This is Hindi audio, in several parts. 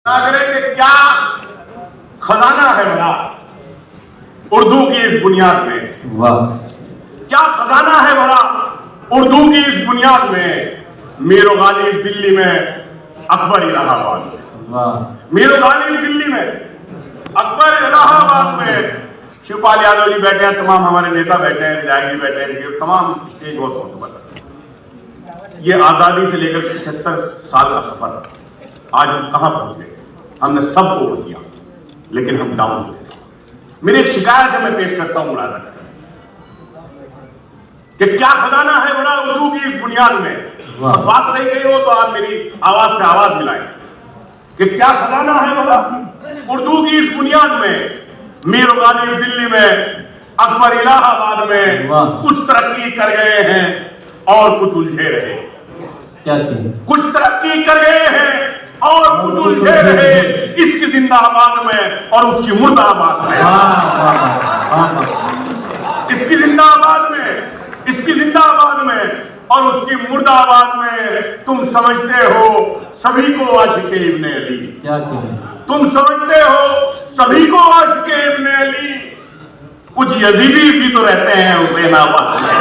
कि क्या खजाना है भला उर्दू की इस बुनियाद में। वाह, क्या खजाना है भला उर्दू की इस बुनियाद में। मीर गालिब दिल्ली में, अकबर इलाहाबाद में। वाह, मीर गालिब दिल्ली में, अकबर इलाहाबाद में। शिवपाल यादव जी बैठे हैं, तमाम हमारे नेता बैठे हैं, विधायक जी बैठे हैं, तमाम स्टेज बहुत मुतबर। ये आजादी से लेकर 75 साल का सफर आज हम कहां पहुंच गए। हमने सबको वोट दिया लेकिन हम डाउन हो गए। मेरी एक शिकायत है, मैं पेश करता हूं मुलाजा कि क्या खजाना है बड़ा उर्दू की इस बुनियाद में। अब बात सही कही हो तो आप मेरी आवाज से आवाज मिलाएं कि क्या खजाना है बड़ा उर्दू की इस बुनियाद में। मीर गालिब दिल्ली में, अकबर इलाहाबाद में कुछ तरक्की कर गए हैं और कुछ उलझे रहे। क्या कुछ तरक्की कर गए हैं और कुछ उलझे रहे। इसकी जिंदाबाद में और उसकी मुर्दाबाद में। इसकी जिंदाबाद में, इसकी जिंदाबाद में और उसकी मुर्दाबाद में। तुम समझते हो सभी को आशिके इब्ने अली। क्या तुम समझते हो सभी को आशिके इब्ने अली। कुछ यजीदी भी तो रहते हैं हुसैनाबाद में।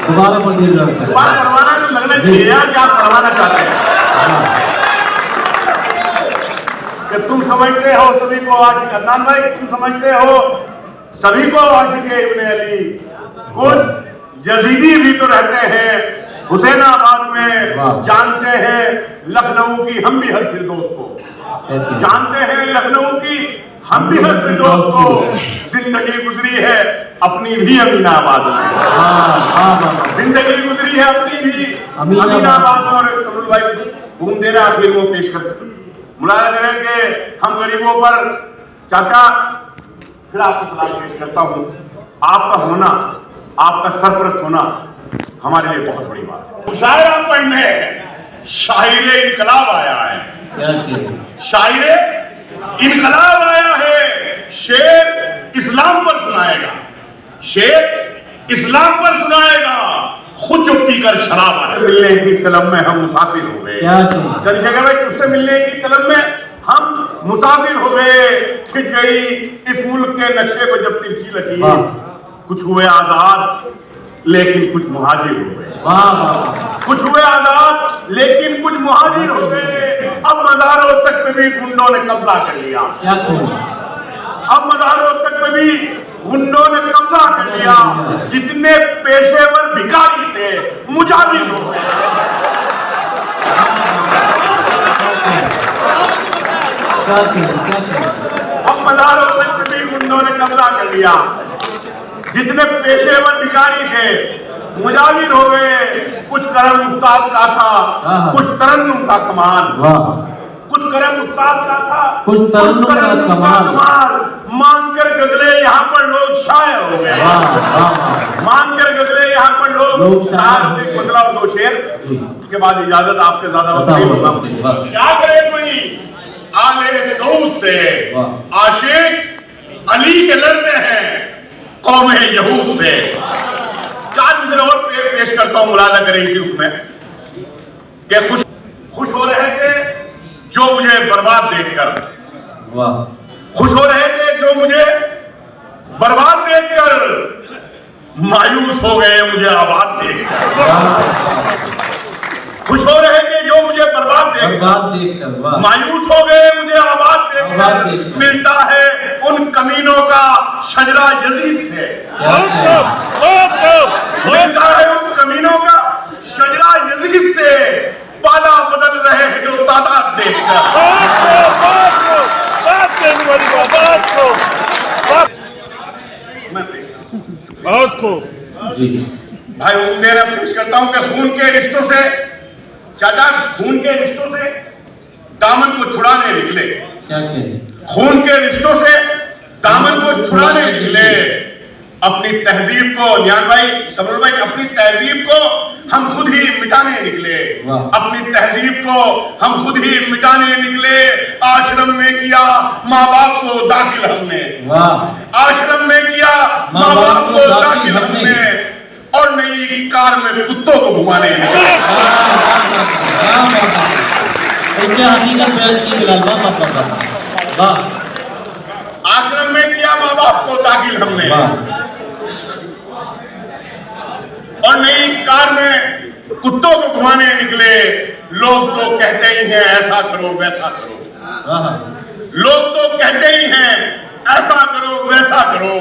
दोबारा पढ़िए पढ़वाना तो लगना चाहिए यार, क्या पढ़वाना चाहते हैं कि तुम समझते हो सभी को आशिक। अदनान भाई, तुम समझते हो सभी को आशिके इब्ने अली। कुछ यजीदी भी तो रहते हैं हुसैनाबाद में। जानते हैं लखनऊ की हम भी हर फिरदौस को। जानते हैं लखनऊ की हम भी हर फिरदौस को। जिंदगी गुजरी है अपनी भी अमीनाबाद में। जिंदगी गुजरी है अपनी भी अमीनाबाद में। और कमल भाई घूम दे रहे आखिर वो पेश करते मुलाजा करें कि हम गरीबों पर। चाचा फिर आपको सलाम पेश करता हूँ। आपका होना, आपका सरपरस्त होना हमारे लिए बहुत बड़ी बात है। मुशायरा पढ़ने शाहिर इनकलाब आया है। शाहिर इनकलाब आया है। शेर इस्लाम पर सुनाएगा, शेर इस्लाम पर सुनाएगा। खुद जो पीकर शराब आए। मिलने की तलब में हम मुसाफिर हो गए। चंद्रशेखर भाई, तुझसे मिलने की तलब में हम मुसाफिर हो गए। खिंच गई इस मुल्क के नक्शे पर जब तिरछी लगी। कुछ हुए आजाद लेकिन कुछ मुहाजिर हो गए। कुछ हुए आजाद लेकिन कुछ मुहाजिर हो गए। अब मज़ारों तक पे भी गुंडों ने कब्जा कर लिया। अब मज़ारों तक पे भी गुंडों ने कब्जा कर लिया। जितने पेशेवर भिखारी थे मुजाहिर हो गए। अब मज़ारों तक पे भी गुंडों ने कब्जा कर लिया। जितने पेशेवर भिखारी थे मुजाहिर हो गए। कुछ करम उस्ताद का था, कुछ तरन्नुम का कमाल। कुछ करम उस्ताद का था, कुछ तरन्नुम का कमाल। मानकर गजले यहाँ पर लोग शायर हो गए। मानकर गजले यहाँ पर लोग शायर। एक मतलब दो शेर, उसके बाद इजाजत आपके ज्यादा होगा। क्या करे कोई आले सऊद से आशिक अली के लड़ते हैं कौम यहूद से। चार मिसरे और पेश करता हूं, मुलाजा करेंगे उसमें कि खुश हो रहे थे जो मुझे बर्बाद देखकर। खुश हो रहे थे जो मुझे बर्बाद देखकर। मायूस हो गए मुझे आबाद देखकर। खुश हो रहे थे जो मुझे बर्बाद देखकर। मायूस हो गए मुझे आबाद देखकर। मिलता है उन कमीनों का शजरा यजीद से। मिलता है उन कमीनों का शजरा यजीद से। पाला बदल रहे हैं जो तादाद देखकर। बहुत खूब भाई उम्मीद पेश करता हूं कि खून के रिश्तों से, चाचा खून के रिश्तों से दामन को छुड़ाने निकले। खून के रिश्तों से दामन को छुड़ाने निकले। अपनी तहजीब को, न्यान भाई, कमल भाई, अपनी तहजीब को हम खुद ही मिटाने निकले। अपनी तहजीब को हम खुद ही मिटाने निकले। आश्रम में किया माँ बाप को दाखिल हमने, वाह। आश्रम में किया माँ बाप को दाखिल हमने, और नई कार में कुत्तों को घुमाने निकले। क्या हकीकत बयान की बिलाल, वाह। आश्रम में किया माँ बाप को दाखिल हमने, और नई कार में कुत्तों को घुमाने निकले। लोग तो कहते ही हैं ऐसा करो वैसा करो, लोग तो कहते ही हैं ऐसा करो वैसा करो।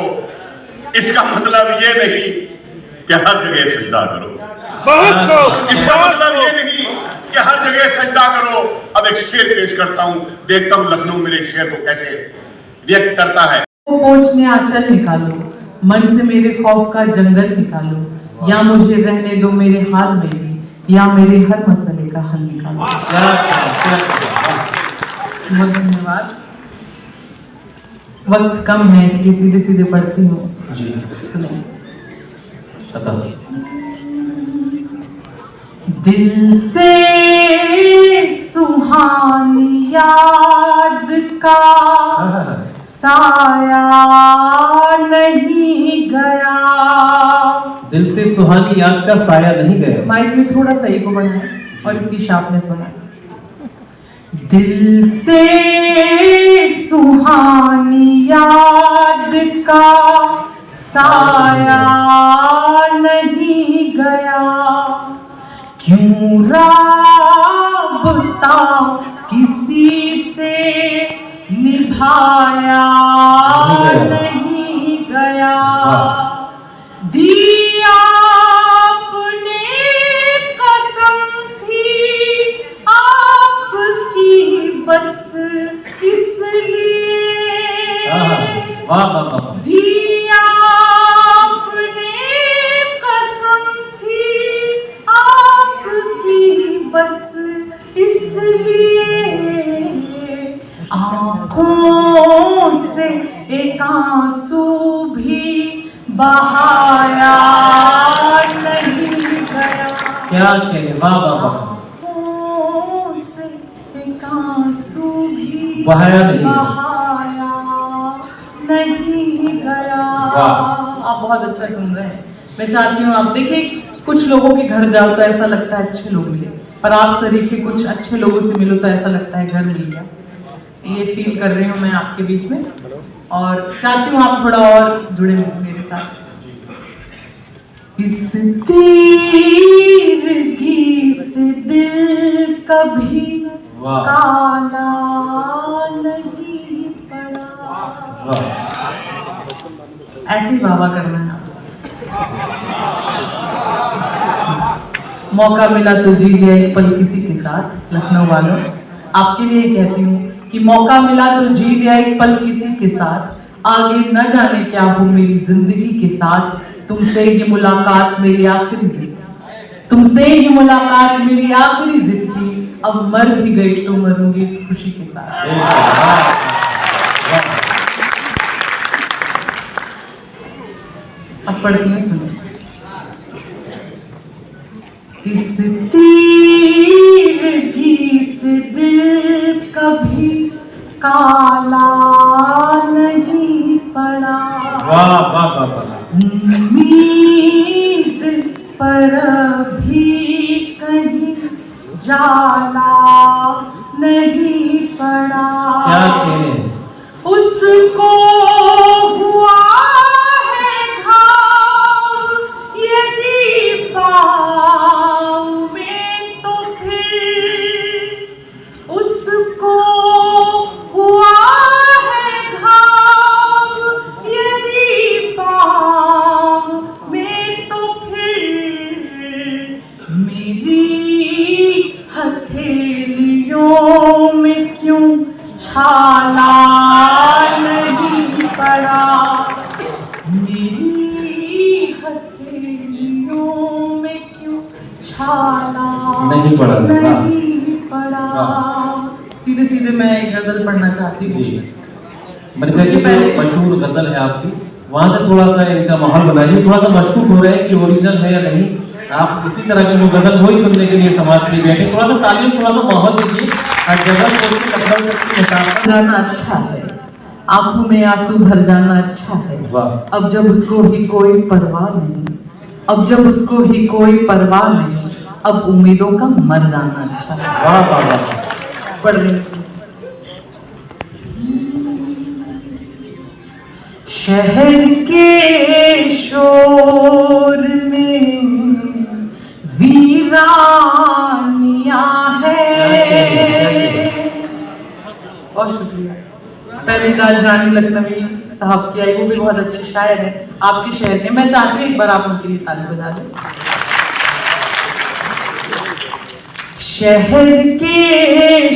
इसका मतलब ये नहीं कि हर जगह सजदा करो, इसका मतलब ये नहीं कि हर जगह सजदा करो। अब एक शेर पेश करता हूँ, देखता हूँ लखनऊ मेरे शेर को कैसे व्यक्त करता है। पहुंचने आंचल निकालो, मन से मेरे खौफ का जंगल निकालो, या मुझे रहने दो मेरे हाल में भी, या मेरे हर मसले का हल निकालो। बहुत धन्यवाद। वक्त कम है इसलिए सीधे सीधे पढ़ती हूँ। सुनिए। दिल से सुहानी याद का साया नहीं गया। दिल से सुहानी याद का साया नहीं गया। माइक में थोड़ा सा ईगो बढ़ाएं और इसकी शार्पनेस बढ़ाएं। दिल से सुहानी याद का साया नहीं गया, क्यों राबता किसी से निभाया नहीं गया। दिया आपने कसम थी आपकी बस इसलिए, दिया आपने कसम थी आपकी बस इसलिए, आँखों से एक आंसू भी बहाया नहीं गया। क्या कहे, वाह वाह वाह। आँखों से एक आंसू भी बहाया नहीं गया। वाह। आप बहुत अच्छा सुन रहे हैं। मैं चाहती हूँ आप देखिए, कुछ लोगों के घर जाओ तो ऐसा लगता है अच्छे लोग मिले, पर आप सरीखे कुछ अच्छे लोगों से मिलो तो ऐसा लगता है घर मिल गया। ये फील कर रही हूँ मैं आपके बीच में, और चाहती हूँ आप थोड़ा और जुड़े मेरे साथ। इस तीरगी से दिल कभी काला नहीं पड़ा। ऐसे ही बाबा करना है। मौका मिला तो जी लिया एक पल किसी के साथ। लखनऊ वालों, आपके लिए कहती हूँ कि मौका मिला तो जी लिया एक पल किसी के साथ, आगे न जाने क्या हो मेरी जिंदगी के साथ। तुमसे ये मुलाकात मेरी आखिरी जिद थी, तुमसे ये मुलाकात मेरी आखिरी जिद थी, अब मर भी गई तो मरूंगी इस खुशी के साथ। अब पढ़ती हूँ, सुनो। इस तीरगी से दिल कभी काला नहीं पड़ा, वाह वाह वाह। उम्मीद पर भी कहीं जाला नहीं पड़ा। क्या कहे, उसको हुआ है घाव यदि पाँव में तो फिर, उसको हुआ है घाव यदि पाँव में तो फिर, मेरी हथेलियों में क्यों छाला नहीं पड़ा, मेरी हथेलियों में क्यों छाला नहीं पड़ा। नहीं पड़ा। सीधे सीधे मैं एक गजल पढ़ना चाहती हूँ। मनिका जी, जो मशहूर गजल है आपकी, वहां से थोड़ा सा इनका माहौल बनाइए। थोड़ा सा मशहूर हो रहा है कि ओरिजिनल है या नहीं, आप इसी तरह की गजल वही सुनने के लिए समाज में बैठे। थोड़ा सा तालियों, थोड़ा सा माहौल दीजिए। गजल बोल के लखनऊ तक की मुसाफिर। जाना अच्छा है, आंखों में आंसू भर जाना अच्छा है। वाह। अब जब उसको ही कोई परवाह नहीं, अब जब उसको ही कोई परवाह नहीं, अब उम्मीदों का मर जाना अच्छा है। वाह वाह वाह। पढ़ रही हूँ। शहर के शोर में वीरानिया है। बहुत शुक्रिया। पहली दाल जानी लखनवी साहब की आई, वो भी बहुत अच्छे शायर है आपके शहर के। मैं चाहती हूँ एक बार आप उनके लिए ताली बजा दें। शहर के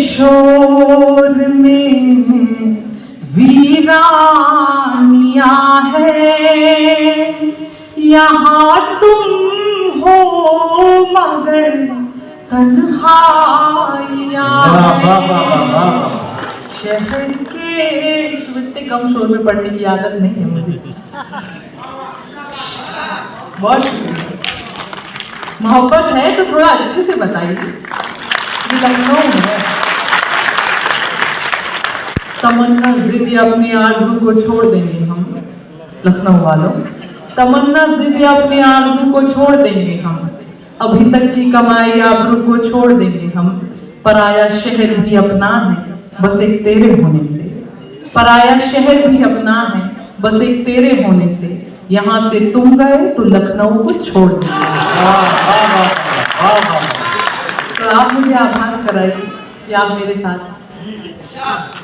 शोर में वीरानिया है, यहाँ तुम हो मगर तन्हाइयाँ है। शहर के इतने कम शोर में पढ़ने की आदत नहीं है मुझे। बहुत शुक्रिया। मोहब्बत है तो थोड़ा अच्छे से बताइए। ये लखनऊ है। तमन्ना जिद या अपनी आरज़ू को छोड़ देंगे हम, लखनऊ वालों। तमन्ना जिद या अपनी आरज़ू को छोड़ देंगे हम, अभी तक की कमाई आबरू को छोड़ देंगे हम। पराया शहर भी अपना है, बस एक तेरे होने से। पराया शहर भी अपना है, बस एक तेरे होने से। यहाँ से तुम गए तो लखनऊ को छोड़ दिया। तो आप मुझे आभास कराइए कि आप मेरे साथ।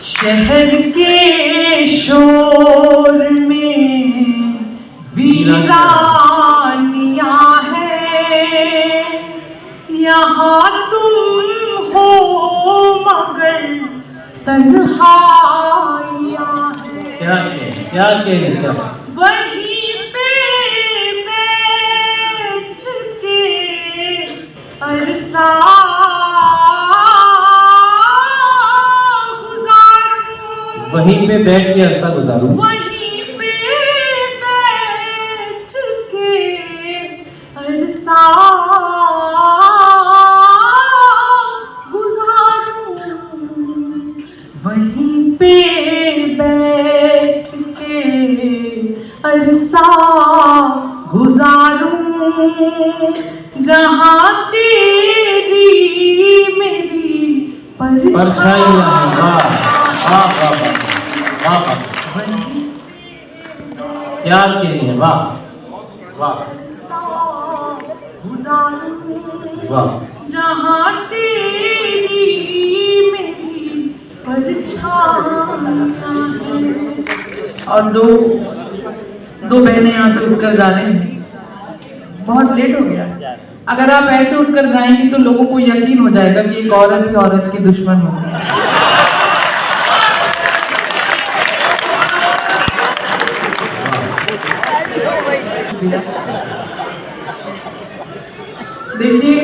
शहर के शोर में वीरानिया है, यहाँ तुम हो मगर तन्हाइयाँ है। क्या वहीं पे बैठ के अरसा गुजारूं, वहीं पे बैठ के अरसा गुजारूं, वहीं पे बैठ के अरसा गुजारूं, वहीं पे बैठ के अरसा गुजारूं, जहाँ तेरी मेरी परछाइयाँ हैं। वाह वाह वाह वाह वाह। क्या कहनी है। वाह वाह वाह। जहाँ तेरी मेरी परछाइयाँ हैं। और दो बहनें यहाँ से उठकर जा रही हैं। बहुत लेट हो गया। अगर आप ऐसे उठकर जाएंगी तो लोगों को यकीन हो जाएगा कि एक औरत ही औरत की दुश्मन होती है। देखिए,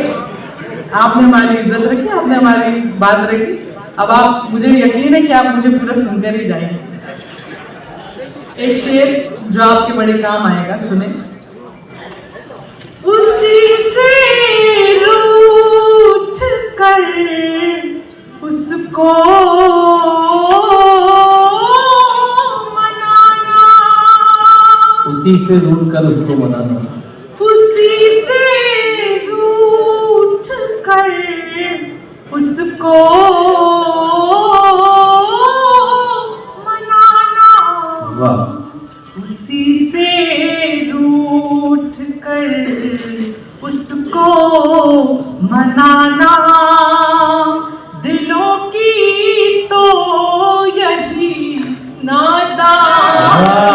आपने हमारी इज्जत रखी, आपने हमारी बात रखी। अब आप, मुझे यकीन है कि आप मुझे पूरा सुनकर ही जाएंगे। एक शेर जो आपके बड़े काम आएगा, सुने। उसी से रूठ कर उसको मनाना, उसी से रूठ कर उसको मनाना, उसी से रूठ कर उसको मनाना। वाह। उसी से रूठ कर उसको मनाना, दिलों की तो यही नादानी